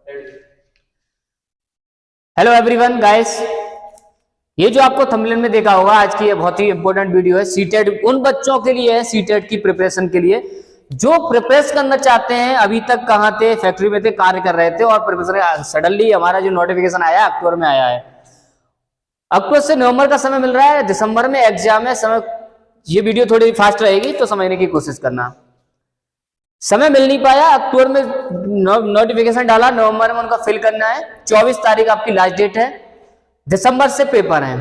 Hello everyone guys, ये जो आपको थंबनेल में देखा होगा आज की ये बहुत ही इंपॉर्टेंट वीडियो है। सीटेट उन बच्चों के लिए है, सीटेट की प्रिपरेशन के लिए जो प्रिपेयर करना चाहते हैं। अभी तक कहाँ थे, फैक्ट्री में थे, कार्य कर रहे थे और प्रिपरेशन सडनली हमारा जो नोटिफिकेशन आया अक्टूबर में आया है। अक्टूबर से नवंबर का समय मिल रहा है, दिसंबर में एग्जाम है। समय ये वीडियो थोड़ी फास्ट रहेगी तो समझने की कोशिश करना। समय मिल नहीं पाया, अक्टूबर में नोटिफिकेशन डाला, नवंबर में उनका फिल करना है। 24 तारीख आपकी लास्ट डेट है, दिसंबर से पेपर है।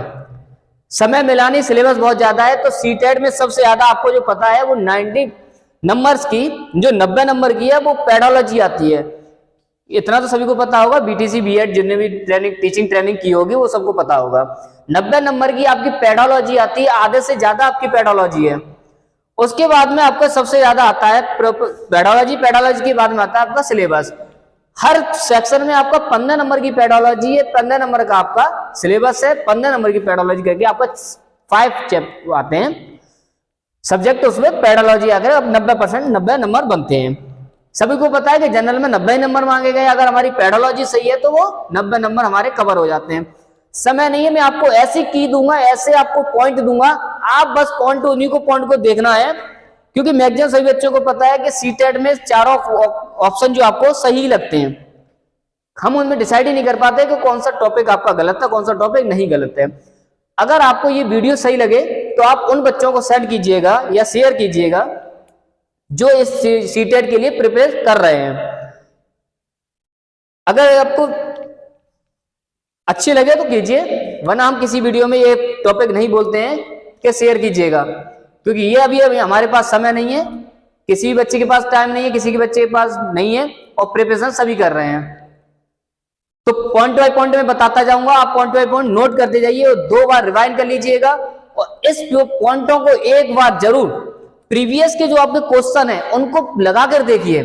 समय मिला नहीं, सिलेबस बहुत ज्यादा है। तो सीटेट में सबसे ज्यादा आपको जो पता है वो 90 नंबर्स की, जो 90 नंबर की है वो पेडोलॉजी आती है। इतना तो सभी को पता होगा, बीटीसी बीएड जिन्होंने भी ट्रेनिंग टीचिंग ट्रेनिंग की होगी वो सबको पता होगा। 90 नंबर की आपकी पेडोलॉजी आती है, आधे से ज्यादा आपकी पेडोलॉजी है। उसके बाद में आपका सबसे ज्यादा आता है पेडोलॉजी। पेडोलॉजी के बाद में आता है आपका सिलेबस। हर सेक्शन में आपका 15 नंबर की पेडोलॉजी है, 15 नंबर का आपका सिलेबस है। 15 नंबर की पेडोलॉजी करके आपका 5 चैप्टर आते हैं सब्जेक्ट, उसमें पेडोलॉजी आकर अब 90% 90 नंबर बनते हैं। सभी को पता है कि जनरल में 90 नंबर मांगे गए, अगर हमारी पेडोलॉजी सही है तो वो 90 नंबर हमारे कवर हो जाते हैं। समय नहीं है, मैं आपको ऐसी की दूंगा, ऐसे आपको पॉइंट दूंगा, आप बस पॉइंट उन्हीं को पॉइंट को देखना है। क्योंकि मैक्सिमम सभी बच्चों को पता है कि सीटेट में चारों ऑप्शन जो आपको सही लगते हैं, हम उनमें डिसाइड ही नहीं कर पाते कि कौन सा टॉपिक आपका गलत है, कौन सा टॉपिक नहीं गलत है। अगर आपको ये वीडियो सही लगे तो आप उन बच्चों को सेंड कीजिएगा या शेयर कीजिएगा जो इस सीटेट के लिए प्रिपेयर कर रहे हैं। अगर आपको अच्छे लगे तो कीजिए, वरना हम किसी वीडियो में ये टॉपिक नहीं बोलते हैं कि शेयर कीजिएगा, क्योंकि ये अभी हमारे पास समय नहीं है, किसी भी बच्चे के पास टाइम नहीं है, किसी के बच्चे के पास नहीं है, और प्रिपरेशन सभी कर रहे हैं। तो पॉइंट बाय पॉइंट में बताता जाऊंगा, आप पॉइंट बाय पॉइंट नोट करते जाइए और 2 बार रिवाइंड कर लीजिएगा। और इस पॉइंटों को एक बार जरूर प्रीवियस के जो आपके क्वेश्चन है उनको लगा कर देखिए।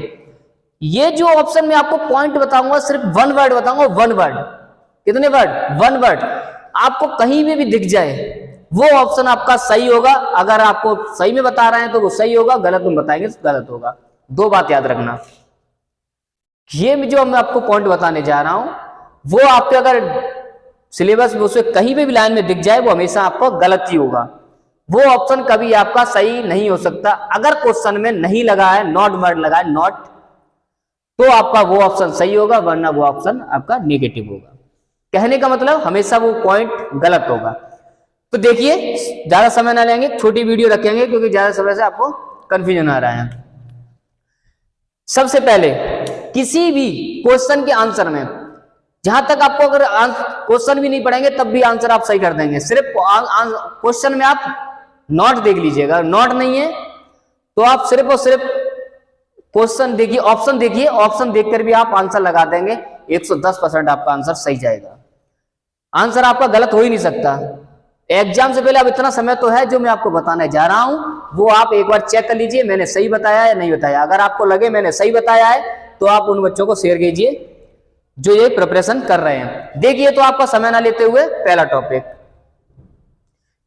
ये जो ऑप्शन में आपको पॉइंट बताऊंगा सिर्फ 1 वर्ड बताऊंगा, 1 वर्ड। कितने वर्ड? 1 वर्ड। आपको कहीं में भी दिख जाए वो ऑप्शन आपका सही होगा। अगर आपको सही में बता रहे हैं तो वो सही होगा, गलत में बताएंगे तो गलत होगा। 2 बात याद रखना। ये जो मैं आपको पॉइंट बताने जा रहा हूं वो आपके अगर सिलेबस में उसमें कहीं भी लाइन में दिख जाए वो हमेशा आपको गलत ही होगा। वो ऑप्शन कभी आपका सही नहीं हो सकता। अगर क्वेश्चन में नहीं लगा है, नॉट वर्ड लगा है, नॉट, तो आपका वो ऑप्शन सही होगा, वरना वो ऑप्शन आपका नेगेटिव होगा। कहने का मतलब हमेशा वो पॉइंट गलत होगा। तो देखिए, ज्यादा समय ना लेंगे, छोटी वीडियो रखेंगे क्योंकि ज्यादा समय से आपको कंफ्यूजन आ रहा है। सबसे पहले किसी भी क्वेश्चन के आंसर में, जहां तक आपको अगर क्वेश्चन भी नहीं पढ़ेंगे तब भी आंसर आप सही कर देंगे। सिर्फ क्वेश्चन में आप नॉट देख लीजिएगा, नॉट नहीं है तो आप सिर्फ और सिर्फ क्वेश्चन देखिए, ऑप्शन देखिए, ऑप्शन देखकर भी आप आंसर लगा देंगे। 110% आपका आंसर सही जाएगा। आंसर आपका गलत हो ही नहीं सकता। एग्जाम से पहले अब इतना समय तो है, जो मैं आपको बताने जा रहा हूं वो आप एक बार चेक कर लीजिए, मैंने सही बताया या नहीं बताया। अगर आपको लगे मैंने सही बताया है तो आप उन बच्चों को शेयर कीजिए जो ये प्रिपरेशन कर रहे हैं। देखिए, तो आपका समय ना लेते हुए पहला टॉपिक,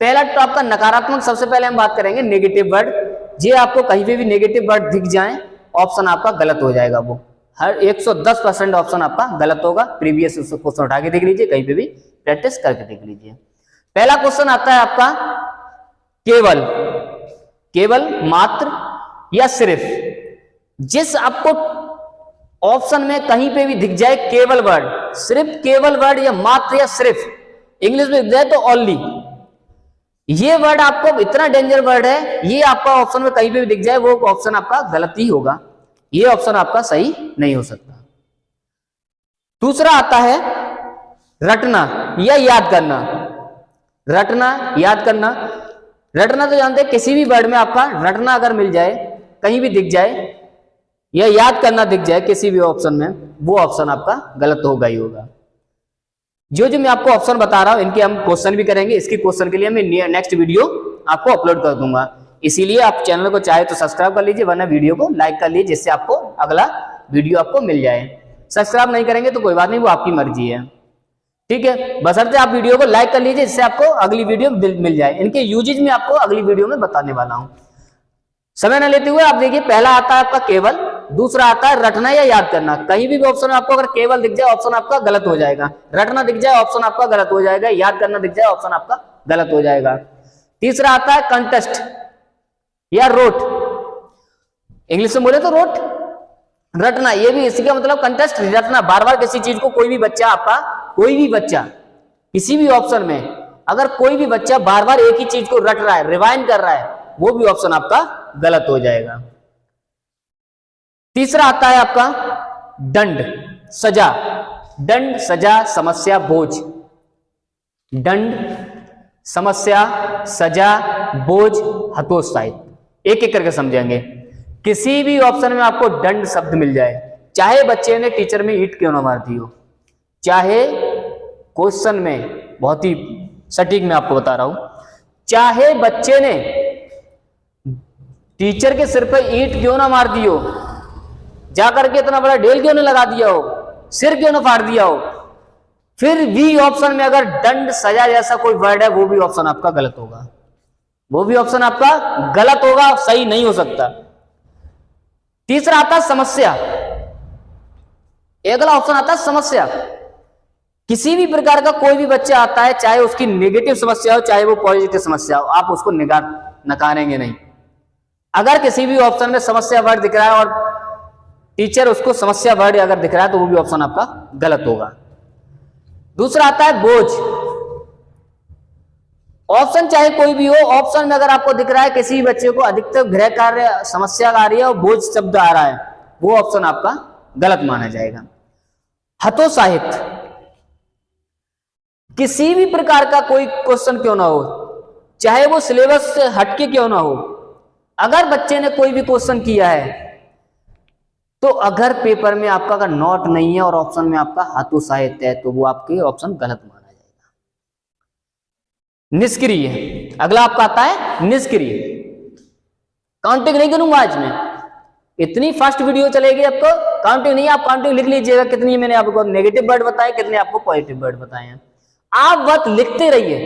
पहला तो आपका नकारात्मक। सबसे पहले हम बात करेंगे नेगेटिव वर्ड। ये आपको कहीं पे भी नेगेटिव वर्ड दिख जाए, ऑप्शन आपका गलत हो जाएगा। वो हर 110% ऑप्शन आपका गलत होगा। प्रीवियस क्वेश्चन उठा के देख लीजिए, कहीं पे भी प्रैक्टिस करके देख लीजिए। पहला क्वेश्चन आता है आपका केवल, केवल, मात्र या सिर्फ। जिस आपको ऑप्शन में कहीं पे भी दिख जाए केवल वर्ड, सिर्फ केवल वर्ड या मात्र या सिर्फ, इंग्लिश में दिख जाए तो ओनली, ये वर्ड आपको इतना डेंजर वर्ड है, ये आपका ऑप्शन में कहीं पे भी दिख जाए वो ऑप्शन आपका गलत ही होगा। ये ऑप्शन आपका सही नहीं हो सकता। दूसरा आता है रटना या याद करना। रटना, याद करना। रटना तो जानते हैं, किसी भी वर्ड में आपका रटना अगर मिल जाए, कहीं भी दिख जाए, या याद करना दिख जाए किसी भी ऑप्शन में, वो ऑप्शन आपका गलत होगा ही होगा। जो मैं आपको ऑप्शन बता रहा हूं इनके हम क्वेश्चन भी करेंगे। इसके क्वेश्चन के लिए मैं नेक्स्ट वीडियो आपको अपलोड कर दूंगा। इसीलिए आप चैनल को चाहे तो सब्सक्राइब कर लीजिए, वरना वीडियो को लाइक कर लीजिए, जिससे आपको अगला वीडियो आपको मिल जाए। सब्सक्राइब नहीं करेंगे तो कोई बात नहीं, वो आपकी मर्जी है, ठीक है। बशर्ते आप वीडियो को लाइक कर लीजिए, जिससे आपको अगली वीडियो मिल जाए। इनके यूजेज में आपको अगली वीडियो में बताने वाला हूं। समय न लेते हुए आप देखिए, पहला आता है आपका केवल। दूसरा आता है रटना या याद करना। कहीं भी ऑप्शन में आपको अगर केवल दिख जाए ऑप्शन आपका गलत हो जाएगा, रटना दिख जाए ऑप्शन आपका गलत हो जाएगा, याद करना दिख जाए ऑप्शन आपका गलत हो जाएगा। तीसरा आता है कंटेस्ट या रोट, इंग्लिश में बोले तो रोट, रटना, ये भी इसी का मतलब कंटेस्ट रटना। बार बार किसी चीज को कोई भी बच्चा आपका, कोई भी बच्चा किसी भी ऑप्शन में अगर कोई भी बच्चा बार बार एक ही चीज को रट रहा है, रिवाइंड कर रहा है, वो भी ऑप्शन आपका गलत हो जाएगा। तीसरा आता है आपका दंड, सजा, दंड, सजा, समस्या, बोझ, दंड, समस्या, सजा, बोझ, हतोत्साहित। एक एक करके समझेंगे। किसी भी ऑप्शन में आपको दंड शब्द मिल जाए, चाहे बच्चे ने टीचर में ईंट क्यों ना मार दी हो, चाहे क्वेश्चन में, बहुत ही सटीक मैं आपको बता रहा हूं, चाहे बच्चे ने टीचर के सिर पर ईंट क्यों ना मार दी हो, जाकर के इतना बड़ा ढेल क्यों ना लगा दिया हो, सिर क्यों ना फाड़ दिया हो, फिर भी ऑप्शन में अगर दंड, सजा जैसा कोई वर्ड है, वो भी ऑप्शन आपका गलत होगा, वो भी ऑप्शन आपका गलत होगा, सही नहीं हो सकता। तीसरा आता है समस्या, अगला ऑप्शन आता है समस्या। किसी भी प्रकार का कोई भी बच्चा आता है, चाहे उसकी नेगेटिव समस्या हो चाहे वो पॉजिटिव समस्या हो, आप उसको नकारेंगे नहीं। अगर किसी भी ऑप्शन में समस्या वर्ड दिख रहा है और टीचर उसको समस्या वर्ड अगर दिख रहा है तो वो भी ऑप्शन आपका गलत होगा। दूसरा आता है बोझ, ऑप्शन चाहे कोई भी हो, ऑप्शन में अगर आपको दिख रहा है किसी भी बच्चे को अधिकतर गृह कार्य समस्या आ रही है और बोझ शब्द आ रहा है, वो ऑप्शन आपका गलत माना जाएगा। हतोत्साहित, किसी भी प्रकार का कोई क्वेश्चन क्यों ना हो, चाहे वो सिलेबस से हटके क्यों ना हो, अगर बच्चे ने कोई भी क्वेश्चन किया है तो अगर पेपर में आपका अगर नोट नहीं है और ऑप्शन में आपका हतोत्साहित है तो वो आपके ऑप्शन गलत माना जाएगा। निष्क्रिय, अगला आपका आता है निष्क्रिय। काउंटिंग नहीं करूंगा आज मैं, इतनी फास्ट वीडियो चलेगी आपको, काउंटिंग नहीं, आप काउंटिंग लिख लीजिएगा कितनी मैंने आपको नेगेटिव वर्ड बताए, कितने आपको पॉजिटिव वर्ड बताए हैं, आप बात लिखते रहिए।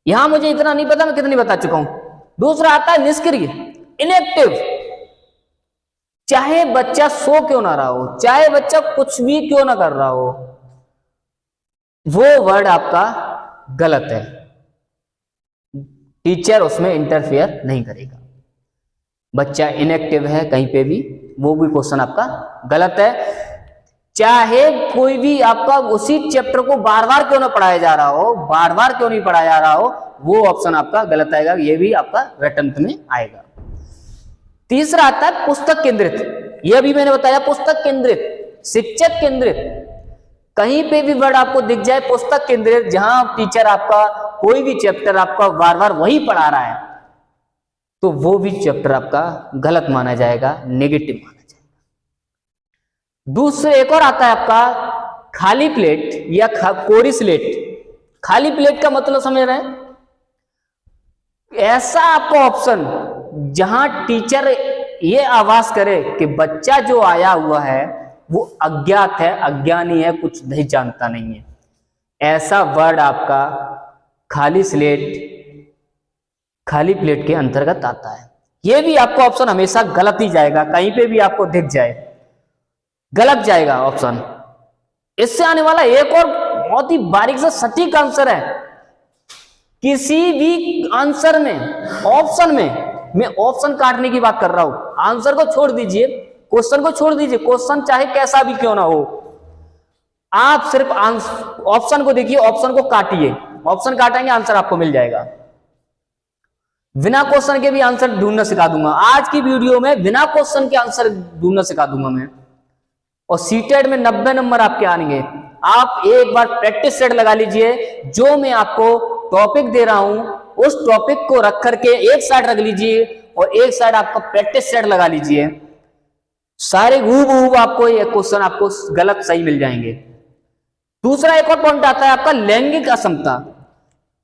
यहां मुझे इतना नहीं पता मैं कितनी बता चुका हूं। दूसरा आता है निष्क्रिय, इनएक्टिव, चाहे बच्चा सो क्यों ना रहा हो, चाहे बच्चा कुछ भी क्यों ना कर रहा हो, वो वर्ड आपका गलत है, टीचर उसमें इंटरफेयर नहीं करेगा। बच्चा इनएक्टिव है कहीं पे भी, वो भी क्वेश्चन आपका गलत है। चाहे कोई भी आपका उसी चैप्टर को बार बार क्यों ना पढ़ाया जा रहा हो, बार बार क्यों नहीं पढ़ाया जा रहा हो, वो ऑप्शन आपका गलत आएगा, ये भी आपका रटंत में आएगा। तीसरा आता है पुस्तक केंद्रित, यह भी मैंने बताया पुस्तक केंद्रित, शिक्षक केंद्रित, कहीं पे भी वर्ड आपको दिख जाए पुस्तक केंद्रित, जहां टीचर आपका कोई भी चैप्टर आपका बार बार वही पढ़ा रहा है तो वो भी चैप्टर आपका गलत माना जाएगा, नेगेटिव माना जाएगा। दूसरे एक और आता है आपका खाली प्लेट या कोरी स्लेट। खाली प्लेट का मतलब समझ रहे हैं, ऐसा आपका ऑप्शन जहां टीचर ये आवाज करे कि बच्चा जो आया हुआ है वो अज्ञात है, अज्ञानी है, कुछ नहीं जानता नहीं है, ऐसा वर्ड आपका खाली स्लेट, खाली प्लेट के अंतर्गत आता है। ये भी आपका ऑप्शन हमेशा गलत ही जाएगा, कहीं पे भी आपको दिख जाए गलत जाएगा ऑप्शन। इससे आने वाला एक और बहुत ही बारीक से सटीक आंसर है, किसी भी आंसर में, ऑप्शन में, मैं ऑप्शन काटने की बात कर रहा हूं, आंसर को छोड़ दीजिए, क्वेश्चन को छोड़ दीजिए, क्वेश्चन चाहे कैसा भी क्यों ना हो, आप सिर्फ ऑप्शन को देखिए, ऑप्शन को काटिए, ऑप्शन काटेंगे आंसर आपको मिल जाएगा। बिना क्वेश्चन के भी आंसर ढूंढना सिखा दूंगा, आज की वीडियो में बिना क्वेश्चन के आंसर ढूंढना सिखा दूंगा मैं, और सीटेड में 90 नंबर आपके आएंगे। आप एक बार प्रैक्टिस सेट लगा लीजिए, जो मैं आपको टॉपिक दे रहा हूं उस टॉपिक को रख करके एक साइड रख लीजिए और एक साइड आपका प्रैक्टिस सेट लगा लीजिए, सारे हूबहू आपको ये क्वेश्चन आपको गलत सही मिल जाएंगे। दूसरा एक और पॉइंट आता है आपका लैंगिक असमता।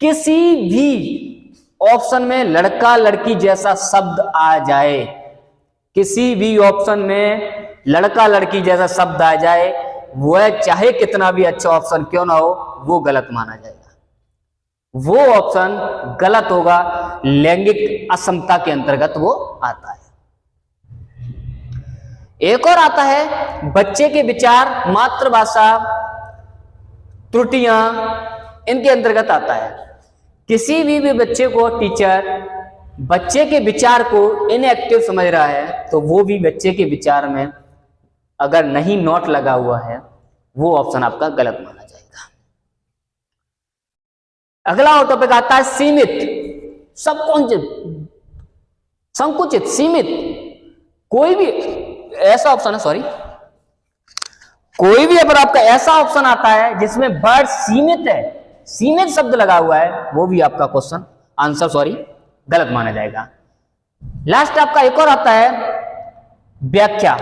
किसी भी ऑप्शन में लड़का लड़की जैसा शब्द आ जाए, किसी भी ऑप्शन में लड़का लड़की जैसा शब्द आ जाए, वह चाहे कितना भी अच्छा ऑप्शन क्यों ना हो, वो गलत माना जाएगा, वो ऑप्शन गलत होगा, लैंगिक असमता के अंतर्गत वो आता है। एक और आता है बच्चे के विचार, मातृभाषा, त्रुटियां, इनके अंतर्गत आता है। किसी भी बच्चे को टीचर बच्चे के विचार को इनएक्टिव समझ रहा है तो वो भी बच्चे के विचार में अगर नहीं नोट लगा हुआ है वो ऑप्शन आपका गलत माना जाएगा। अगला टॉपिक आता है सीमित, संकुचित, सीमित। कोई भी ऐसा ऑप्शन है, सॉरी, कोई भी अगर आपका ऐसा ऑप्शन आता है जिसमें वर्ड सीमित है, सीमित शब्द लगा हुआ है, वो भी आपका क्वेश्चन आंसर गलत माना जाएगा। लास्ट आपका एक और आता है व्याख्या।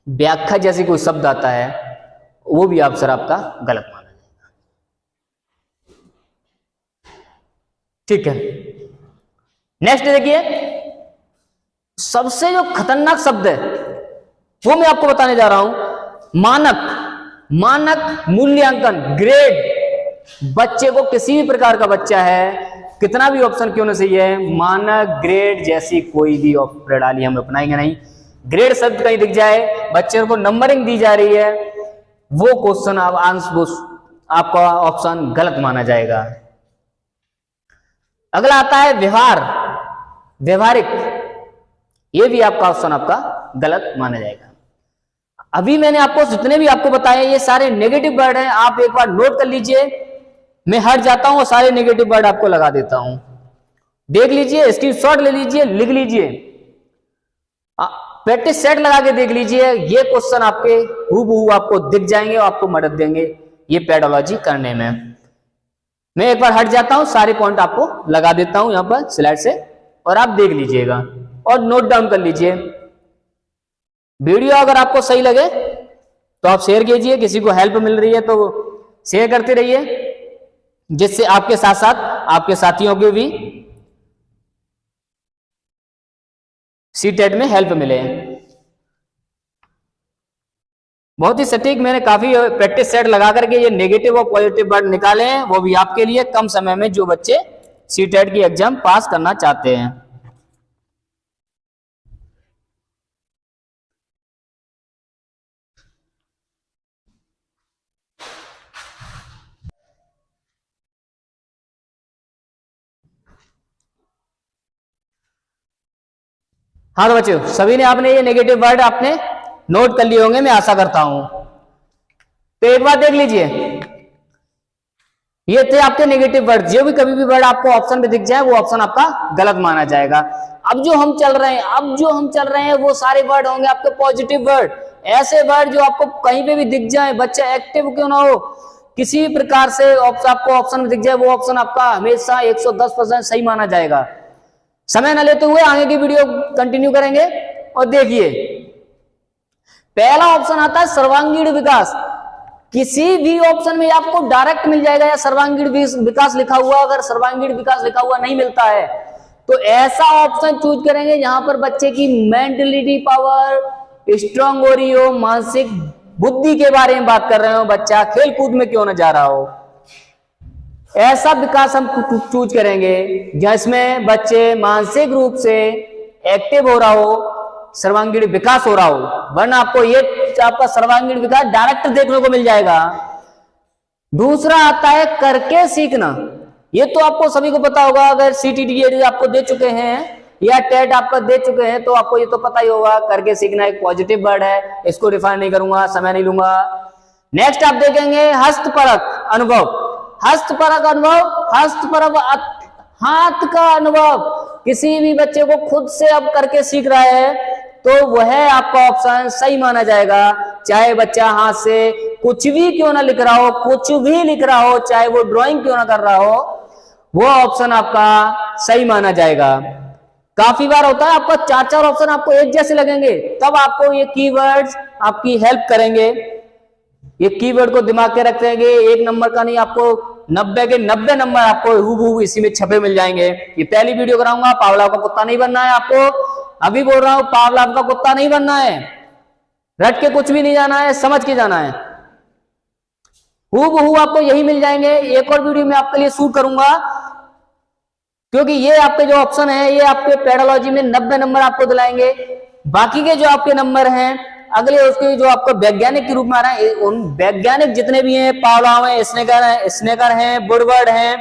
व्याख्या जैसे कोई शब्द आता है वो भी आंसर आपका गलत माना जाएगा। ठीक है, नेक्स्ट देखिए, सबसे जो खतरनाक शब्द है वो मैं आपको बताने जा रहा हूं, मानक। मानक मूल्यांकन, ग्रेड। बच्चे को, किसी भी प्रकार का बच्चा है, कितना भी ऑप्शन क्यों ना सही है, मानक, ग्रेड जैसी कोई भी प्रणाली हम अपनाएंगे नहीं। ग्रेड शब्द कहीं दिख जाए, बच्चे को नंबरिंग दी जा रही है, वो क्वेश्चन आपका ऑप्शन गलत माना जाएगा। अगला आता है व्यवहार, व्यवहारिक। ये भी आपका ऑप्शन आपका गलत माना जाएगा। अभी मैंने आपको जितने भी आपको बताए ये सारे नेगेटिव वर्ड हैं, आप एक बार नोट कर लीजिए। मैं हट जाता हूं और सारे नेगेटिव वर्ड आपको लगा देता हूं, देख लीजिए, स्क्रीनशॉट ले लीजिए, लिख लीजिए, प्रैक्टिस सेट लगा के देख लीजिए। ये क्वेश्चन आपके हूबहू आपको दिख जाएंगे और आपको मदद देंगे ये पेडोलॉजी करने में। मैं एक बार हट जाता हूं, सारे पॉइंट आपको लगा देता हूं यहां पर स्लाइड से और आप देख लीजिएगा और नोट डाउन कर लीजिए। वीडियो अगर आपको सही लगे तो आप शेयर कीजिए, किसी को हेल्प मिल रही है तो शेयर करते रहिए, जिससे आपके साथ साथ आपके साथियों को भी सीटेट में हेल्प मिले। बहुत ही सटीक मैंने काफी प्रैक्टिस सेट लगा करके ये नेगेटिव और पॉजिटिव वर्ड निकाले हैं, वो भी आपके लिए कम समय में जो बच्चे सीटेट की एग्जाम पास करना चाहते हैं। हाँ तो बच्चों, सभी ने आपने ये नेगेटिव वर्ड आपने नोट कर लिए होंगे, मैं आशा करता हूं। तो एक बार देख लीजिए, ये थे आपके नेगेटिव वर्ड। जो भी कभी भी वर्ड आपको ऑप्शन में दिख जाए वो ऑप्शन आपका गलत माना जाएगा। अब जो हम चल रहे हैं वो सारे वर्ड होंगे आपके पॉजिटिव वर्ड, ऐसे वर्ड जो आपको कहीं पे भी दिख जाए, बच्चा एक्टिव क्यों ना हो, किसी भी प्रकार से आपको ऑप्शन में दिख जाए वो ऑप्शन आपका हमेशा 110% सही माना जाएगा। समय न लेते हुए आगे की वीडियो कंटिन्यू करेंगे और देखिए, पहला ऑप्शन आता है सर्वांगीण विकास। किसी भी ऑप्शन में आपको डायरेक्ट मिल जाएगा या सर्वांगीण विकास लिखा हुआ, अगर सर्वांगीण विकास लिखा हुआ नहीं मिलता है तो ऐसा ऑप्शन चूज करेंगे जहां पर बच्चे की मेंटलिटी पावर स्ट्रांग हो रही हो, मानसिक बुद्धि के बारे में बात कर रहे हो, बच्चा खेल कूद में क्यों न जा रहा हो, ऐसा विकास हम चूज करेंगे जिसमें बच्चे मानसिक रूप से एक्टिव हो रहा हो, सर्वांगीण विकास हो रहा हो। वरना आपको ये आपका सर्वांगीण विकास डायरेक्ट देखने को मिल जाएगा। दूसरा आता है करके सीखना। ये तो आपको सभी को पता होगा, अगर सीटीटी आपको दे चुके हैं या टेट आपका दे चुके हैं तो आपको ये तो पता ही होगा। करके सीखना एक पॉजिटिव वर्ड है, इसको डिफाइन नहीं करूंगा, समय नहीं लूंगा। नेक्स्ट आप देखेंगे हस्तपरक अनुभव। हस्तपरक अनुभव, हस्तपरक हाथ का अनुभव। किसी भी बच्चे को खुद से अब करके सीख रहा है तो वह आपका ऑप्शन सही माना जाएगा। चाहे बच्चा हाथ से कुछ भी क्यों ना लिख रहा हो, कुछ भी लिख रहा हो, चाहे वो ड्राइंग क्यों ना कर रहा हो, वो ऑप्शन आपका सही माना जाएगा। काफी बार होता है आपका 4-4 ऑप्शन आपको एक जैसे लगेंगे, तब आपको ये कीवर्ड्स आपकी हेल्प करेंगे। ये कीवर्ड को दिमाग के रखेंगे, एक नंबर का नहीं, आपको 90 के 90 नंबर आपको हूबहू इसी में छपे मिल जाएंगे। ये पहली वीडियो कराऊंगा, पावला का कुत्ता नहीं बनना है आपको, अभी बोल रहा हूं, पावला का कुत्ता नहीं बनना है, रट के कुछ भी नहीं जाना है, समझ के जाना है। हूबहू आपको यही मिल जाएंगे। एक और वीडियो में आपके लिए शूट करूंगा, क्योंकि ये आपके जो ऑप्शन है ये आपके पेडोलॉजी में 90 नंबर आपको दिलाएंगे। बाकी के जो आपके नंबर हैं अगले उसके जो आपको वैज्ञानिक के रूप में आ रहा है, उन वैज्ञानिक जितने भी हैं, पावलोव है, स्नेकर है, वुडवर्ड है,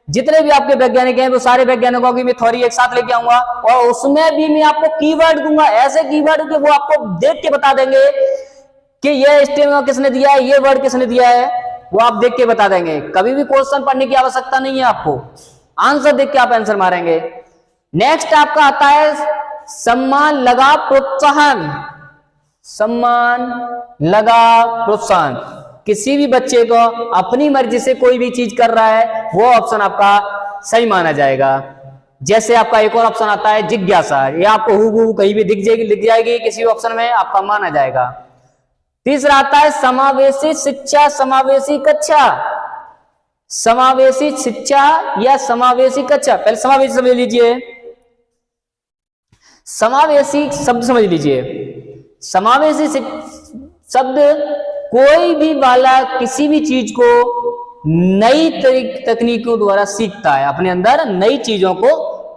जितने भी आपके वैज्ञानिक हैं वो सारे वैज्ञानिकों की मैं थ्योरी एक साथ लेके आऊंगा और उसमें भी मैं आपको कीवर्ड दूंगा, ऐसे कीवर्ड के वो आपको देख के बता देंगे कि ये स्टेम किसने दिया है, ये वर्ड किसने दिया है, वो आप देख के बता देंगे। कभी भी क्वेश्चन पढ़ने की आवश्यकता नहीं है, आपको आंसर देख के आप आंसर मारेंगे। नेक्स्ट आपका आता है सम्मान, लगा, प्रोत्साहन। सम्मान, लगा, प्रोत्साहन। किसी भी बच्चे को अपनी मर्जी से कोई भी चीज कर रहा है वो ऑप्शन आपका सही माना जाएगा। जैसे आपका एक और ऑप्शन आता है जिज्ञासा, ये आपको हूबहू कहीं भी दिख जाएगी किसी ऑप्शन में, आपका माना जाएगा। तीसरा आता है समावेशी शिक्षा, समावेशी कक्षा। समावेशी शिक्षा या समावेशी कक्षा, पहले समावेशी समझ लीजिए, समावेशी शब्द समझ लीजिए। समावेशी शब्द कोई भी वाला किसी भी चीज को नई तकनीकों द्वारा सीखता है, अपने अंदर नई चीजों को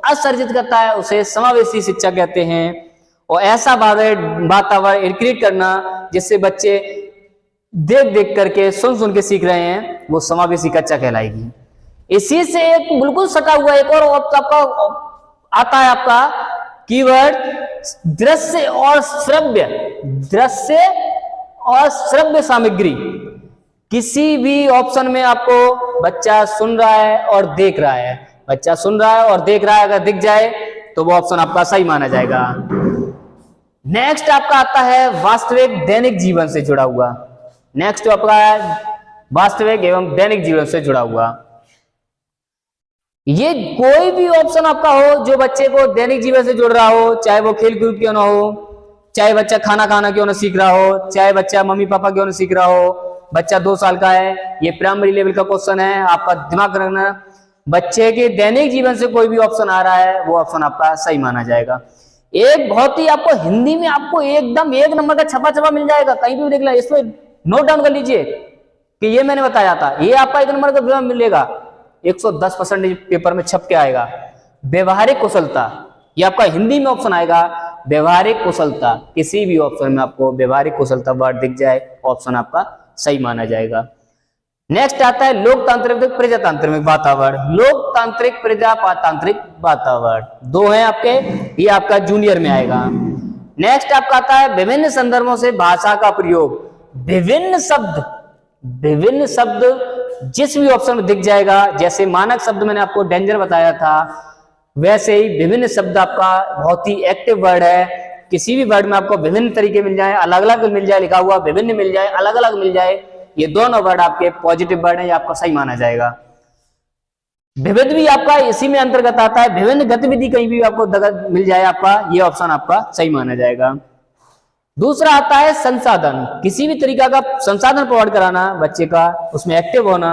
असर्जित करता है, उसे समावेशी शिक्षा कहते हैं। और ऐसा वातावरण क्रिएट करना जिससे बच्चे देख देख करके सुन के सीख रहे हैं, वो समावेशी कक्षा कहलाएगी। इसी से एक बिल्कुल सटा हुआ एक और आपका आता है आपका कीवर्ड दृश्य और श्रव्य। दृश्य और श्रव्य सामग्री, किसी भी ऑप्शन में आपको बच्चा सुन रहा है और देख रहा है, बच्चा सुन रहा है और देख रहा है, अगर दिख जाए तो वो ऑप्शन आपका सही माना जाएगा। नेक्स्ट आपका आता है वास्तविक दैनिक जीवन से जुड़ा हुआ। नेक्स्ट आपका है वास्तविक एवं दैनिक जीवन से जुड़ा हुआ। ये कोई भी ऑप्शन आपका हो जो बच्चे को दैनिक जीवन से जुड़ रहा हो, चाहे वो खेल कूद क्यों ना हो, चाहे बच्चा खाना खाना क्यों ना सीख रहा हो, चाहे बच्चा मम्मी पापा क्यों ना सीख रहा हो, बच्चा 2 साल का है, ये प्राइमरी लेवल का क्वेश्चन है, आपका दिमाग रखना। बच्चे के दैनिक जीवन से कोई भी ऑप्शन आ रहा है वो ऑप्शन आपका सही माना जाएगा। एक बहुत ही आपको हिंदी में आपको एकदम 1 नंबर का छपा मिल जाएगा, कहीं भी देख लें, इसमें नोट डाउन कर लीजिए कि ये मैंने बताया था, ये आपका 1 नंबर का मिलेगा, 110% पेपर में छप के आएगा। व्यवहारिक कुशलता, ये आपका हिंदी में ऑप्शन आएगा व्यवहारिक कुशलता। किसी भी ऑप्शन में आपको व्यवहारिक कुशलता वर्ड दिख जाए, ऑप्शन आपका सही माना जाएगा। नेक्स्ट आता है लोकतांत्रिक प्रजातांत्रिक वातावरण। लोकतांत्रिक प्रजातांत्रिक वातावरण 2 है आपके, ये आपका जूनियर में आएगा। नेक्स्ट आपका आता है विभिन्न संदर्भों से भाषा का प्रयोग। विभिन्न शब्द जिस भी ऑप्शन में दिख जाएगा, जैसे मानक शब्द मैंने आपको डेंजर बताया था, वैसे ही विभिन्न शब्द आपका बहुत ही एक्टिव वर्ड है। किसी भी वर्ड में आपको विभिन्न तरीके मिल जाए, अलग अलग मिल जाए, लिखा हुआ विभिन्न मिल जाए, अलग अलग मिल जाए, ये दोनों वर्ड आपके पॉजिटिव वर्ड है, ये आपका सही माना जाएगा। विविध भी आपका इसी में अंतर्गत आता है, विभिन्न गतिविधि कहीं भी आपको मिल जाए आपका, ये ऑप्शन आपका सही माना जाएगा। दूसरा आता है संसाधन, किसी भी तरीका का संसाधन प्रोवाइड कराना बच्चे का, उसमें एक्टिव होना,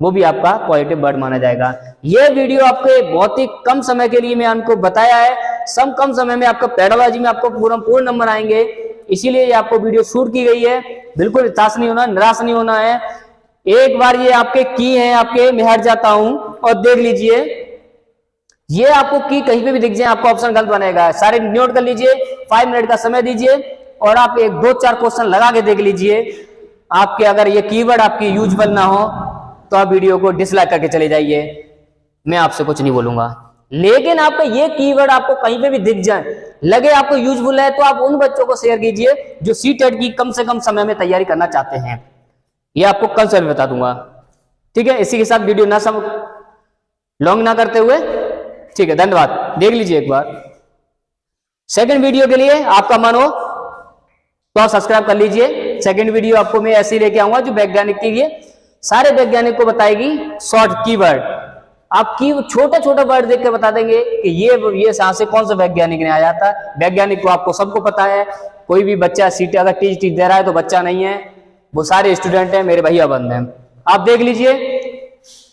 वो भी आपका पॉजिटिव वर्ड माना जाएगा। ये वीडियो आपके बहुत ही कम समय के लिए मैं आपको बताया है, कम समय में आपको पेडोलॉजी में आपको पूर्ण नंबर आएंगे, इसीलिए ये आपको वीडियो शूट की गई है। बिल्कुल निराश नहीं होना है। एक बार ये आपके की है आपके, मैं हट जाता हूं और देख लीजिए, ये आपको की कहीं पे भी दिख जाए आपको ऑप्शन गलत बनेगा, सारे नोट कर लीजिए। 5 मिनट का समय दीजिए और आप 1-2-4 क्वेश्चन लगा के देख लीजिए। आपके अगर ये कीवर्ड आपकी यूजफुल ना हो तो आप वीडियो को डिसलाइक करके चले जाइए, मैं आपसे कुछ नहीं बोलूंगा। लेकिन आपका ये कीवर्ड आपको कहीं पे भी दिख जाए, लगे आपको यूजफुल है, तो आप उन बच्चों को शेयर कीजिए जो सीटेट की कम से कम समय में तैयारी करना चाहते हैं। ये आपको कल से बता दूंगा, ठीक है। इसी के साथ वीडियो ना लॉन्ग ना करते हुए, ठीक है, धन्यवाद। देख लीजिए एक बार। सेकंड वीडियो के लिए आपका मन हो तो आप सब्सक्राइब कर लीजिए। सेकंड वीडियो आपको मैं ऐसे ही लेके आऊंगा जो वैज्ञानिक के लिए, सारे वैज्ञानिक को बताएगी शॉर्ट कीवर्ड। आप की छोटे वर्ड देख के बता देंगे कि ये से कौन सा वैज्ञानिक ने आया था। वैज्ञानिक को आपको सबको पता है, कोई भी बच्चा सीट अगर टीच दे रहा है तो बच्चा नहीं है, वो सारे स्टूडेंट हैं, मेरे भैया बंद हैं। आप देख लीजिए,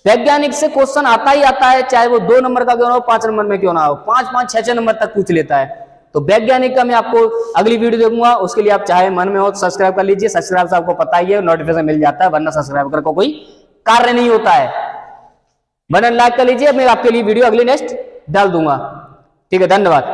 वैज्ञानिक से क्वेश्चन आता ही आता है, चाहे वो 2 नंबर का क्यों ना हो, 5 नंबर में क्यों ना हो, 5-5, 6-6 नंबर तक पूछ लेता है। तो वैज्ञानिक का मैं आपको अगली वीडियो दूंगा, उसके लिए आप चाहे मन में हो तो सब्सक्राइब कर लीजिए। सब्सक्राइब से आपको पता ही है, नोटिफिकेशन मिल जाता है, वरना सब्सक्राइब करके कोई कार्य नहीं होता है। बटन लाइक कर लीजिए, मैं आपके लिए वीडियो अगली नेक्स्ट डाल दूंगा, ठीक है। धन्यवाद।